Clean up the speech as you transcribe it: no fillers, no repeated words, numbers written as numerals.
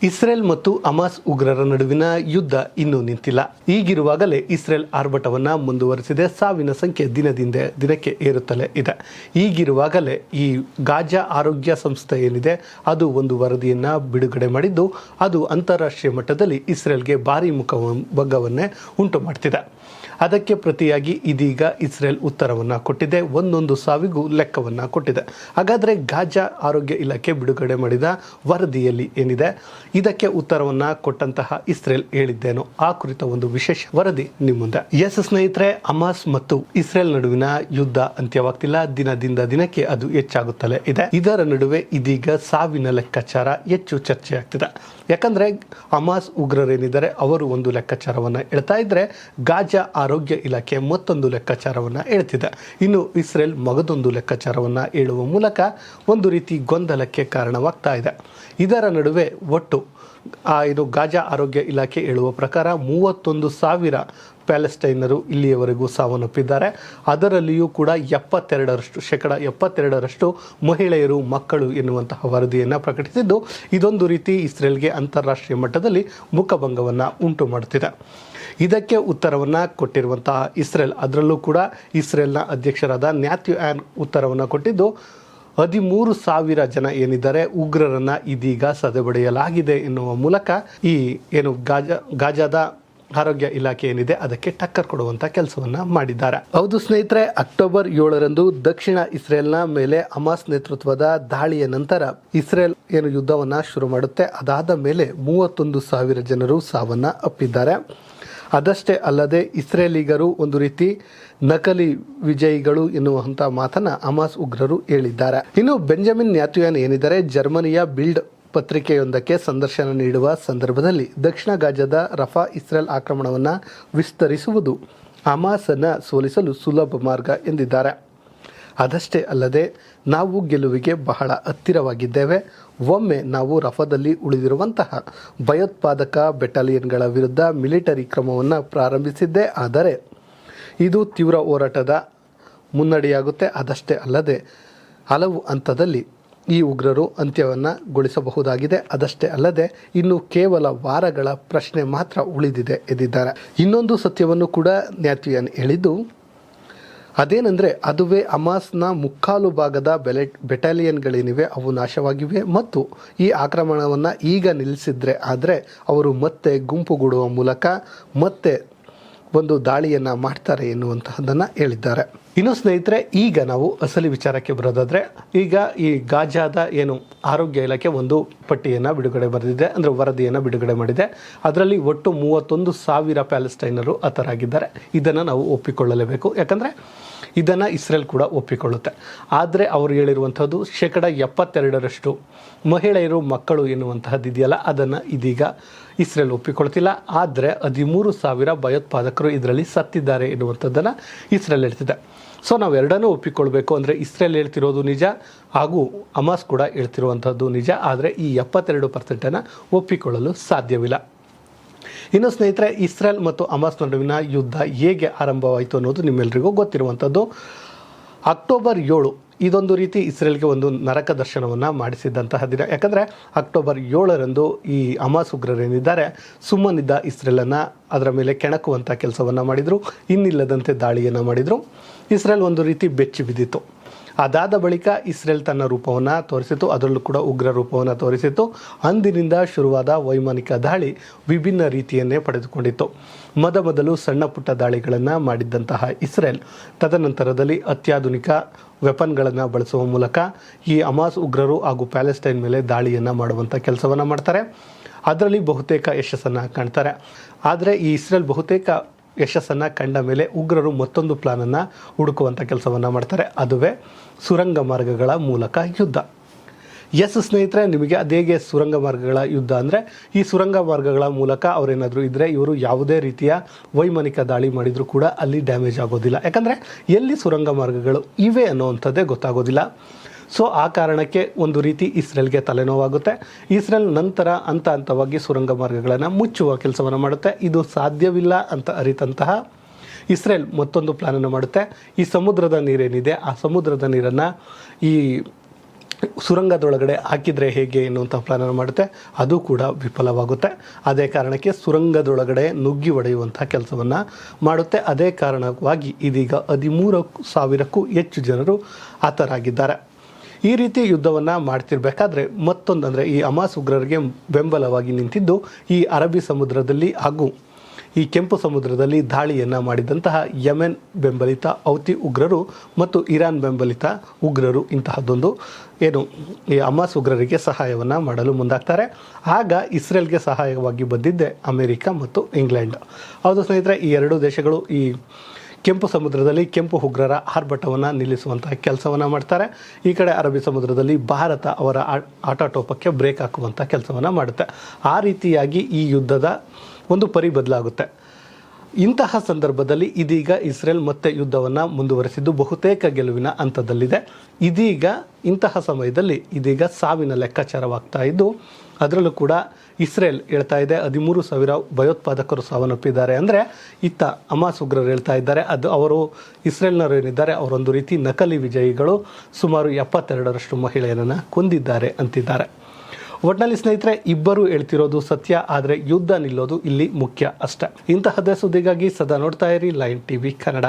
Israel ಮತ್ತು Hamas ಉಗ್ರರ ನಡುವಿನ ಯುದ್ಧ ಇನ್ನೂ ನಿಂತಿಲ್ಲ. ಈಗಿರುವಾಗಲೇ ಇಸ್ರೇಲ್ ಆರ್ಭಟವನ್ನು ಮುಂದುವರಿಸಿದೆ. ಸಾವಿನ ಸಂಖ್ಯೆ ದಿನದಿಂದ ದಿನಕ್ಕೆ ಏರುತ್ತಲೇ ಇದೆ. ಈಗಿರುವಾಗಲೇ ಈ ಗಾಜಾ ಆರೋಗ್ಯ ಸಂಸ್ಥೆ ಏನಿದೆ ಅದು ಒಂದು ವರದಿಯನ್ನು ಬಿಡುಗಡೆ ಮಾಡಿದ್ದು, ಅದು ಅಂತಾರಾಷ್ಟ್ರೀಯ ಮಟ್ಟದಲ್ಲಿ ಇಸ್ರೇಲ್ಗೆ ಭಾರಿ ಮುಖಭಂಗವನ್ನೇ ಉಂಟು ಮಾಡ್ತಿದೆ. ಅದಕ್ಕೆ ಪ್ರತಿಯಾಗಿ ಇದೀಗ ಇಸ್ರೇಲ್ ಉತ್ತರವನ್ನು ಕೊಟ್ಟಿದೆ. ಒಂದೊಂದು ಸಾವಿಗೂ ಲೆಕ್ಕವನ್ನು ಕೊಟ್ಟಿದೆ. ಹಾಗಾದರೆ ಗಾಜಾ ಆರೋಗ್ಯ ಇಲಾಖೆ ಬಿಡುಗಡೆ ಮಾಡಿದ ವರದಿಯಲ್ಲಿ ಏನಿದೆ, ಇದಕ್ಕೆ ಉತ್ತರವನ್ನು ಕೊಟ್ಟಂತಹ ಇಸ್ರೇಲ್ ಹೇಳಿದ್ದೇನೋ ಆ ಕುರಿತ ಒಂದು ವಿಶೇಷ ವರದಿ ನಿಮ್ಮ ಮುಂದೆ. ಸ್ನೇಹಿತರೆ, ಹಮಾಸ್ ಮತ್ತು ಇಸ್ರೇಲ್ ನಡುವಿನ ಯುದ್ಧ ಅಂತ್ಯವಾಗ್ತಿಲ್ಲ. ದಿನದಿಂದ ದಿನಕ್ಕೆ ಅದು ಹೆಚ್ಚಾಗುತ್ತಲೇ ಇದೆ. ಇದರ ನಡುವೆ ಇದೀಗ ಸಾವಿನ ಲೆಕ್ಕಾಚಾರ ಹೆಚ್ಚು ಚರ್ಚೆಯಾಗ್ತಿದೆ. ಯಾಕಂದ್ರೆ ಹಮಾಸ್ ಉಗ್ರರೇನಿದ್ದಾರೆ ಅವರು ಒಂದು ಲೆಕ್ಕಾಚಾರವನ್ನು ಹೇಳ್ತಾ ಇದ್ರೆ, ಗಾಜಾ ಆರೋಗ್ಯ ಇಲಾಖೆ ಮತ್ತೊಂದು ಲೆಕ್ಕಾಚಾರವನ್ನು ಹೇಳ್ತಿದೆ. ಇನ್ನು ಇಸ್ರೇಲ್ ಮಗದೊಂದು ಲೆಕ್ಕಾಚಾರವನ್ನು ಹೇಳುವ ಮೂಲಕ ಒಂದು ರೀತಿ ಗೊಂದಲಕ್ಕೆ ಕಾರಣವಾಗ್ತಾ ಇದೆ. ಇದರ ನಡುವೆ ಒಟ್ಟು ಇದು ಗಾಜಾ ಆರೋಗ್ಯ ಇಲಾಖೆ ಹೇಳುವ ಪ್ರಕಾರ 31,000 ಪ್ಯಾಲೆಸ್ಟೈನರು ಇಲ್ಲಿಯವರೆಗೂ ಸಾವನ್ನಪ್ಪಿದ್ದಾರೆ. ಅದರಲ್ಲಿಯೂ ಕೂಡ 72% ಮಹಿಳೆಯರು, ಮಕ್ಕಳು ಎನ್ನುವಂತಹ ವರದಿಯನ್ನು ಪ್ರಕಟಿಸಿದ್ದು, ಇದೊಂದು ರೀತಿ ಇಸ್ರೇಲ್ಗೆ ಅಂತಾರಾಷ್ಟ್ರೀಯ ಮಟ್ಟದಲ್ಲಿ ಮುಖಭಂಗವನ್ನು ಉಂಟು ಮಾಡುತ್ತಿದೆ. ಇದಕ್ಕೆ ಉತ್ತರವನ್ನು ಕೊಟ್ಟಿರುವಂತಹ ಇಸ್ರೇಲ್, ಅದರಲ್ಲೂ ಕೂಡ ಇಸ್ರೇಲ್ನ ಅಧ್ಯಕ್ಷರಾದ ನ್ಯಾಥ್ಯೂ ಆ್ಯನ್ ಉತ್ತರವನ್ನು ಕೊಟ್ಟಿದ್ದು, 13,000 ಜನ ಏನಿದ್ದಾರೆ ಉಗ್ರರನ್ನು ಇದೀಗ ಸದೆಬಡಿಯಲಾಗಿದೆ ಎನ್ನುವ ಮೂಲಕ ಈ ಗಾಜಾದ ಆರೋಗ್ಯ ಇಲಾಖೆ ಏನಿದೆ ಅದಕ್ಕೆ ಟಕ್ಕರ್ ಕೊಡುವಂತ ಕೆಲಸವನ್ನ ಮಾಡಿದ್ದಾರೆ. ಹೌದು ಸ್ನೇಹಿತರೆ, ಅಕ್ಟೋಬರ್ 7ರಂದು ದಕ್ಷಿಣ ಇಸ್ರೇಲ್ನ ಮೇಲೆ ಹಮಾಸ್ ನೇತೃತ್ವದ ದಾಳಿಯ ನಂತರ ಇಸ್ರೇಲ್ ಯುದ್ಧವನ್ನ ಶುರು ಮಾಡುತ್ತೆ. ಅದಾದ ಮೇಲೆ 31,000 ಜನರು ಸಾವನ್ನ ಅಪ್ಪಿದ್ದಾರೆ. ಅದಷ್ಟೇ ಅಲ್ಲದೆ ಇಸ್ರೇಲಿಗರು ಒಂದು ರೀತಿ ನಕಲಿ ವಿಜಯಿಗಳು ಎನ್ನುವಂಥ ಮಾತನ್ನ ಹಮಾಸ್ ಉಗ್ರರು ಹೇಳಿದ್ದಾರೆ. ಇನ್ನು ಬೆಂಜಮಿನ್ ನ್ಯಾಥ್ಯೂಯಾನ್ ಏನಿದ್ದಾರೆ, ಜರ್ಮನಿಯ ಬಿಲ್ಡ್ ಪತ್ರಿಕೆಯೊಂದಕ್ಕೆ ಸಂದರ್ಶನ ನೀಡುವ ಸಂದರ್ಭದಲ್ಲಿ ದಕ್ಷಿಣ ಗಾಜಾದ ರಫಾ ಇಸ್ರೇಲ್ ಆಕ್ರಮಣವನ್ನು ವಿಸ್ತರಿಸುವುದು ಹಮಾಸನ್ನು ಸೋಲಿಸಲು ಸುಲಭ ಮಾರ್ಗ ಎಂದಿದ್ದಾರೆ. ಅದಷ್ಟೇ ಅಲ್ಲದೆ ನಾವು ಗೆಲುವಿಗೆ ಬಹಳ ಹತ್ತಿರವಾಗಿದ್ದೇವೆ. ಒಮ್ಮೆ ನಾವು ರಫಾದಲ್ಲಿ ಉಳಿದಿರುವಂತಹ ಭಯೋತ್ಪಾದಕ ಬೆಟಾಲಿಯನ್ಗಳ ವಿರುದ್ಧ ಮಿಲಿಟರಿ ಕ್ರಮವನ್ನು ಪ್ರಾರಂಭಿಸಿದ್ದೇ ಆದರೆ ಇದು ತೀವ್ರ ಹೋರಾಟದ ಮುನ್ನಡೆಯಾಗುತ್ತೆ. ಅದಷ್ಟೇ ಅಲ್ಲದೆ ಹಲವು ಹಂತದಲ್ಲಿ ಈ ಉಗ್ರರು ಅಂತ್ಯವನ್ನು ಗೊಳಿಸಬಹುದಾಗಿದೆ. ಅದಷ್ಟೇ ಅಲ್ಲದೆ ಇನ್ನು ಕೇವಲ ವಾರಗಳ ಪ್ರಶ್ನೆ ಮಾತ್ರ ಉಳಿದಿದೆ ಎಂದಿದ್ದಾರೆ. ಇನ್ನೊಂದು ಸತ್ಯವನ್ನು ಕೂಡ ನ್ಯಾಥ್ಯೂಯಾನ್ ಹೇಳಿದ್ದು, ಅದೇನೆಂದರೆ ಅದುವೇ ಹಮಾಸ್ನ ಮುಕ್ಕಾಲು ಭಾಗದ ಬೆಟಾಲಿಯನ್ಗಳೇನಿವೆ ಅವು ನಾಶವಾಗಿವೆ ಮತ್ತು ಈ ಆಕ್ರಮಣವನ್ನು ಈಗ ನಿಲ್ಲಿಸಿದ್ರೆ ಆದರೆ ಅವರು ಮತ್ತೆ ಗುಂಪುಗೂಡುವ ಮೂಲಕ ಮತ್ತೆ ಒಂದು ದಾಳಿಯನ್ನು ಮಾಡ್ತಾರೆ ಎನ್ನುವಂತಹದ್ದನ್ನು ಹೇಳಿದ್ದಾರೆ. ಇನ್ನು ಸ್ನೇಹಿತರೆ, ಈಗ ನಾವು ಅಸಲಿ ವಿಚಾರಕ್ಕೆ ಬರೋದಾದರೆ, ಈಗ ಈ ಗಾಜಾದ ಆರೋಗ್ಯ ಇಲಾಖೆ ಒಂದು ಪಟ್ಟಿಯನ್ನು ಬಿಡುಗಡೆ ಬರೆದಿದೆ, ಅಂದರೆ ವರದಿಯನ್ನು ಬಿಡುಗಡೆ ಮಾಡಿದೆ. ಅದರಲ್ಲಿ ಒಟ್ಟು 31,000 ಪ್ಯಾಲೆಸ್ಟೈನರು ಹತರಾಗಿದ್ದಾರೆ. ಇದನ್ನು ನಾವು ಒಪ್ಪಿಕೊಳ್ಳಲೇಬೇಕು, ಯಾಕಂದರೆ ಇದನ್ನು ಇಸ್ರೇಲ್ ಕೂಡ ಒಪ್ಪಿಕೊಳ್ಳುತ್ತೆ. ಆದರೆ ಅವರು ಹೇಳಿರುವಂಥದ್ದು 72% ಮಹಿಳೆಯರು, ಮಕ್ಕಳು ಎನ್ನುವಂತಹದ್ದು ಇದೆಯಲ್ಲ, ಅದನ್ನು ಇದೀಗ ಇಸ್ರೇಲ್ ಒಪ್ಪಿಕೊಳ್ತಿಲ್ಲ. ಆದರೆ 13,000 ಭಯೋತ್ಪಾದಕರು ಇದರಲ್ಲಿ ಸತ್ತಿದ್ದಾರೆ ಎನ್ನುವಂಥದ್ದನ್ನು ಇಸ್ರೇಲ್ ಹೇಳ್ತಿದೆ. ಸೊ ನಾವು ಎರಡನ್ನೂ ಒಪ್ಪಿಕೊಳ್ಬೇಕು. ಅಂದರೆ ಇಸ್ರೇಲ್ ಹೇಳ್ತಿರೋದು ನಿಜ ಹಾಗೂ ಹಮಾಸ್ ಕೂಡ ಹೇಳ್ತಿರುವಂಥದ್ದು ನಿಜ. ಆದರೆ ಈ 72% ಒಪ್ಪಿಕೊಳ್ಳಲು ಸಾಧ್ಯವಿಲ್ಲ. ಇನ್ನು ಸ್ನೇಹಿತರೆ, ಇಸ್ರೇಲ್ ಮತ್ತು ಹಮಾಸ್ ನಡುವಿನ ಯುದ್ಧ ಹೇಗೆ ಆರಂಭವಾಯಿತು ಅನ್ನೋದು ನಿಮ್ಮೆಲ್ಲರಿಗೂ ಗೊತ್ತಿರುವಂಥದ್ದು. ಅಕ್ಟೋಬರ್ 7 ಇದೊಂದು ರೀತಿ ಇಸ್ರೇಲ್ಗೆ ಒಂದು ನರಕ ದರ್ಶನವನ್ನು ಮಾಡಿಸಿದ್ದಂತಹ ದಿನ. ಯಾಕಂದರೆ ಅಕ್ಟೋಬರ್ 7ರಂದು ಈ ಹಮಾಸ್ ಉಗ್ರರೇನಿದ್ದಾರೆ ಸುಮ್ಮನಿದ್ದ ಇಸ್ರೇಲನ್ನು ಅದರ ಮೇಲೆ ಕೆಣಕುವಂಥ ಕೆಲಸವನ್ನು ಮಾಡಿದರು. ಇನ್ನಿಲ್ಲದಂತೆ ದಾಳಿಯನ್ನು ಮಾಡಿದರು. ಇಸ್ರೇಲ್ ಒಂದು ರೀತಿ ಬೆಚ್ಚಿ ಬಿದ್ದಿತ್ತು. ಅದಾದ ಬಳಿಕ ಇಸ್ರೇಲ್ ತನ್ನ ರೂಪವನ್ನು ತೋರಿಸಿತು, ಅದರಲ್ಲೂ ಕೂಡ ಉಗ್ರ ರೂಪವನ್ನು ತೋರಿಸಿತು. ಅಂದಿನಿಂದ ಶುರುವಾದ ವೈಮಾನಿಕ ದಾಳಿ ವಿಭಿನ್ನ ರೀತಿಯನ್ನೇ ಪಡೆದುಕೊಂಡಿತ್ತು. ಮೊದಲು ಸಣ್ಣ ಪುಟ್ಟ ದಾಳಿಗಳನ್ನು ಮಾಡಿದ್ದಂತಹ ಇಸ್ರೇಲ್ ತದನಂತರದಲ್ಲಿ ಅತ್ಯಾಧುನಿಕ ವೆಪನ್ಗಳನ್ನು ಬಳಸುವ ಮೂಲಕ ಈ ಹಮಾಸ್ ಉಗ್ರರು ಹಾಗೂ ಪ್ಯಾಲೆಸ್ಟೈನ್ ಮೇಲೆ ದಾಳಿಯನ್ನು ಮಾಡುವಂಥ ಕೆಲಸವನ್ನು ಮಾಡ್ತಾರೆ. ಅದರಲ್ಲಿ ಬಹುತೇಕ ಯಶಸ್ಸನ್ನು ಕಾಣ್ತಾರೆ. ಆದರೆ ಈ ಇಸ್ರೇಲ್ ಬಹುತೇಕ ಯಶಸ್ಸನ್ನು ಕಂಡ ಮೇಲೆ ಉಗ್ರರು ಮತ್ತೊಂದು ಪ್ಲಾನನ್ನು ಹುಡುಕುವಂಥ ಕೆಲಸವನ್ನು ಮಾಡ್ತಾರೆ. ಅದುವೇ ಸುರಂಗ ಮಾರ್ಗಗಳ ಮೂಲಕ ಯುದ್ಧ. ಸ್ನೇಹಿತರೆ, ನಿಮಗೆ ಅದೇಗೆ ಸುರಂಗ ಮಾರ್ಗಗಳ ಯುದ್ಧ ಅಂದರೆ, ಈ ಸುರಂಗ ಮಾರ್ಗಗಳ ಮೂಲಕ ಅವರೇನಾದರೂ ಇದ್ದರೆ ಇವರು ಯಾವುದೇ ರೀತಿಯ ವೈಮಾನಿಕ ದಾಳಿ ಮಾಡಿದರೂ ಕೂಡ ಅಲ್ಲಿ ಡ್ಯಾಮೇಜ್ ಆಗೋದಿಲ್ಲ. ಯಾಕಂದರೆ ಎಲ್ಲಿ ಸುರಂಗ ಮಾರ್ಗಗಳು ಇವೆ ಅನ್ನೋವಂಥದ್ದೇ ಗೊತ್ತಾಗೋದಿಲ್ಲ. ಸೊ ಆ ಕಾರಣಕ್ಕೆ ಒಂದು ರೀತಿ ಇಸ್ರೇಲ್ಗೆ ತಲೆನೋವಾಗುತ್ತೆ. ಇಸ್ರೇಲ್ ನಂತರ ಹಂತವಾಗಿ ಸುರಂಗ ಮಾರ್ಗಗಳನ್ನು ಮುಚ್ಚುವ ಕೆಲಸವನ್ನು ಮಾಡುತ್ತೆ. ಇದು ಸಾಧ್ಯವಿಲ್ಲ ಅಂತ ಅರಿತಂತಹ ಇಸ್ರೇಲ್ ಮತ್ತೊಂದು ಪ್ಲಾನನ್ನು ಮಾಡುತ್ತೆ. ಈ ಸಮುದ್ರದ ನೀರೇನಿದೆ ಆ ಸಮುದ್ರದ ನೀರನ್ನು ಈ ಸುರಂಗದೊಳಗಡೆ ಹಾಕಿದರೆ ಹೇಗೆ ಎನ್ನುವಂಥ ಪ್ಲಾನನ್ನು ಮಾಡುತ್ತೆ. ಅದು ಕೂಡ ವಿಫಲವಾಗುತ್ತೆ. ಅದೇ ಕಾರಣಕ್ಕೆ ಸುರಂಗದೊಳಗಡೆ ನುಗ್ಗಿ ಹೊಡೆಯುವಂಥ ಕೆಲಸವನ್ನು ಮಾಡುತ್ತೆ. ಅದೇ ಕಾರಣವಾಗಿ ಇದೀಗ 13,000ಕ್ಕೂ ಹೆಚ್ಚು ಜನರು ಹತರಾಗಿದ್ದಾರೆ. ಈ ರೀತಿ ಯುದ್ಧವನ್ನು ಮಾಡ್ತಿರ್ಬೇಕಾದ್ರೆ ಮತ್ತೊಂದಂದರೆ ಈ ಹಮಾಸ್ ಉಗ್ರರಿಗೆ ಬೆಂಬಲವಾಗಿ ನಿಂತಿದ್ದು ಈ ಅರಬ್ಬಿ ಸಮುದ್ರದಲ್ಲಿ ಹಾಗೂ ಈ ಕೆಂಪು ಸಮುದ್ರದಲ್ಲಿ ದಾಳಿಯನ್ನು ಮಾಡಿದಂತಹ ಯೆಮೆನ್ ಬೆಂಬಲಿತ ಹೌತಿ ಉಗ್ರರು ಮತ್ತು ಇರಾನ್ ಬೆಂಬಲಿತ ಉಗ್ರರು ಇಂತಹದ್ದೊಂದು ಈ ಹಮಾಸ್ ಉಗ್ರರಿಗೆ ಸಹಾಯವನ್ನು ಮಾಡಲು ಮುಂದಾಗ್ತಾರೆ. ಆಗ ಇಸ್ರೇಲ್ಗೆ ಸಹಾಯವಾಗಿ ಬಂದಿದ್ದೆ ಅಮೆರಿಕ ಮತ್ತು ಇಂಗ್ಲೆಂಡ್. ಹೌದು ಸ್ನೇಹಿತರೆ, ಈ ಎರಡೂ ದೇಶಗಳು ಈ ಕೆಂಪು ಸಮುದ್ರದಲ್ಲಿ ಕೆಂಪು ಉಗ್ರರ ಆರ್ಭಟವನ್ನು ನಿಲ್ಲಿಸುವಂತಹ ಕೆಲಸವನ್ನು ಮಾಡ್ತಾರೆ. ಈ ಕಡೆ ಅರಬ್ಬಿ ಸಮುದ್ರದಲ್ಲಿ ಭಾರತ ಅವರ ಆಟಾಟೋಪಕ್ಕೆ ಬ್ರೇಕ್ ಹಾಕುವಂಥ ಕೆಲಸವನ್ನು ಮಾಡುತ್ತೆ. ಆ ರೀತಿಯಾಗಿ ಈ ಯುದ್ಧದ ಒಂದು ಪರಿ ಬದಲಾಗುತ್ತೆ. ಇಂತಹ ಸಂದರ್ಭದಲ್ಲಿ ಇದೀಗ ಇಸ್ರೇಲ್ ಮತ್ತೆ ಯುದ್ಧವನ್ನು ಮುಂದುವರೆಸಿದ್ದು ಬಹುತೇಕ ಗೆಲುವಿನ ಹಂತದಲ್ಲಿದೆ. ಇಂತಹ ಸಮಯದಲ್ಲಿ ಸಾವಿನ ಲೆಕ್ಕಾಚಾರವಾಗ್ತಾ ಇದ್ದು, ಅದರಲ್ಲೂ ಕೂಡ ಇಸ್ರೇಲ್ ಹೇಳ್ತಾ ಇದೆ 13,000 ಭಯೋತ್ಪಾದಕರು ಸಾವನ್ನಪ್ಪಿದ್ದಾರೆ. ಅಂದರೆ ಇತ್ತ ಹಮಾಸ್ ಉಗ್ರರು ಹೇಳ್ತಾ ಇದ್ದಾರೆ ಅವರು ಇಸ್ರೇಲ್ನವರು ಏನಿದ್ದಾರೆ ಅವರೊಂದು ರೀತಿ ನಕಲಿ ವಿಜಯಿಗಳು, ಸುಮಾರು 72ರಷ್ಟು ಮಹಿಳೆಯರನ್ನು ಕೊಂದಿದ್ದಾರೆ ಅಂತಿದ್ದಾರೆ. ಒಟ್ಟಿನಲ್ಲಿ ಸ್ನೇಹಿತರೆ, ಇಬ್ಬರು ಹೇಳ್ತಿರೋದು ಸತ್ಯ, ಆದರೆ ಯುದ್ಧ ನಿಲ್ಲೋದು ಇಲ್ಲಿ ಮುಖ್ಯ ಅಷ್ಟೇ. ಇಂತಹದ್ದೇ ಸುದ್ದಿಗಾಗಿ ಸದಾ ನೋಡ್ತಾ ಇರಿ ಲೈನ್ ಟಿವಿ ಕನ್ನಡ.